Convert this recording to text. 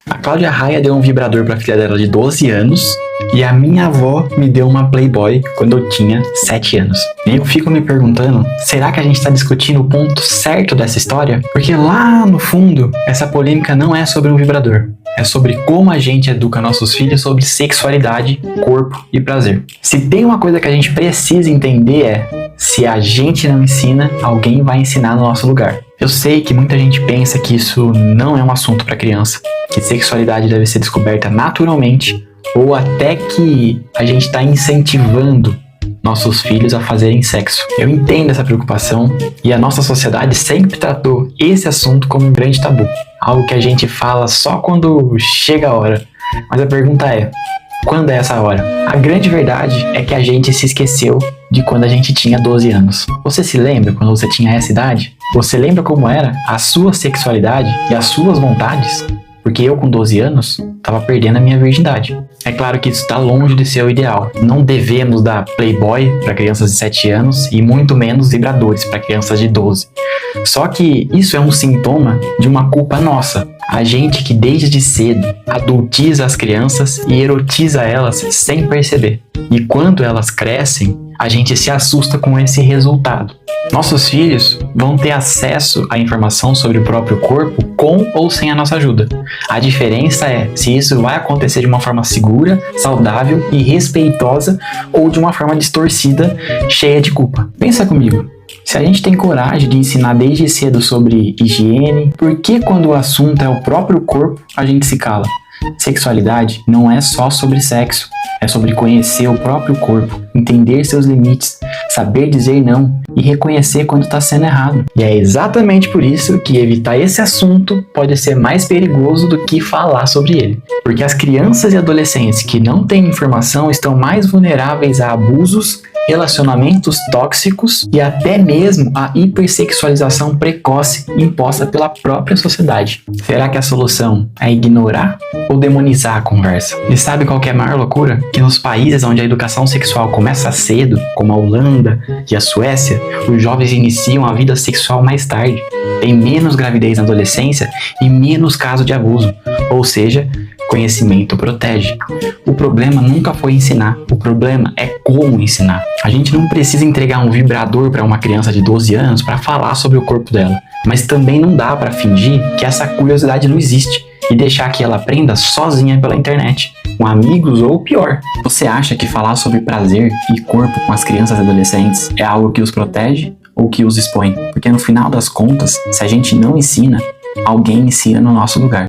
A Cláudia Raia deu um vibrador para a filha dela de 12 anos e a minha avó me deu uma Playboy quando eu tinha 7 anos. E eu fico me perguntando, será que a gente está discutindo o ponto certo dessa história? Porque lá no fundo, essa polêmica não é sobre um vibrador. É sobre como a gente educa nossos filhos sobre sexualidade, corpo e prazer. Se tem uma coisa que a gente precisa entender é, se a gente não ensina, alguém vai ensinar no nosso lugar. Eu sei que muita gente pensa que isso não é um assunto para criança, que sexualidade deve ser descoberta naturalmente, ou até que a gente está incentivando nossos filhos a fazerem sexo. Eu entendo essa preocupação e a nossa sociedade sempre tratou esse assunto como um grande tabu, algo que a gente fala só quando chega a hora. Mas a pergunta é, quando é essa hora? A grande verdade é que a gente se esqueceu de quando a gente tinha 12 anos. Você se lembra quando você tinha essa idade? Você lembra como era a sua sexualidade e as suas vontades? Porque eu com 12 anos estava perdendo a minha virgindade. É claro que isso está longe de ser o ideal. Não devemos dar Playboy para crianças de 7 anos e muito menos vibradores para crianças de 12. Só que isso é um sintoma de uma culpa nossa. A gente que desde cedo adultiza as crianças e erotiza elas sem perceber. E quando elas crescem, a gente se assusta com esse resultado. Nossos filhos vão ter acesso à informação sobre o próprio corpo com ou sem a nossa ajuda. A diferença é se isso vai acontecer de uma forma segura, saudável e respeitosa ou de uma forma distorcida, cheia de culpa. Pensa comigo. Se a gente tem coragem de ensinar desde cedo sobre higiene, por que quando o assunto é o próprio corpo, a gente se cala? Sexualidade não é só sobre sexo, é sobre conhecer o próprio corpo, entender seus limites, saber dizer não e reconhecer quando está sendo errado. E é exatamente por isso que evitar esse assunto pode ser mais perigoso do que falar sobre ele. Porque as crianças e adolescentes que não têm informação estão mais vulneráveis a abusos, relacionamentos tóxicos e até mesmo a hipersexualização precoce imposta pela própria sociedade. Será que a solução é ignorar ou demonizar a conversa? E sabe qual que é a maior loucura? Que nos países onde a educação sexual começa cedo, como a Holanda e a Suécia, os jovens iniciam a vida sexual mais tarde. Tem menos gravidez na adolescência e menos caso de abuso, ou seja, conhecimento protege. O problema nunca foi ensinar, o problema é como ensinar. A gente não precisa entregar um vibrador para uma criança de 12 anos para falar sobre o corpo dela, mas também não dá para fingir que essa curiosidade não existe e deixar que ela aprenda sozinha pela internet, com amigos ou pior. Você acha que falar sobre prazer e corpo com as crianças e adolescentes é algo que os protege ou que os expõe? Porque no final das contas, se a gente não ensina, alguém ensina no nosso lugar.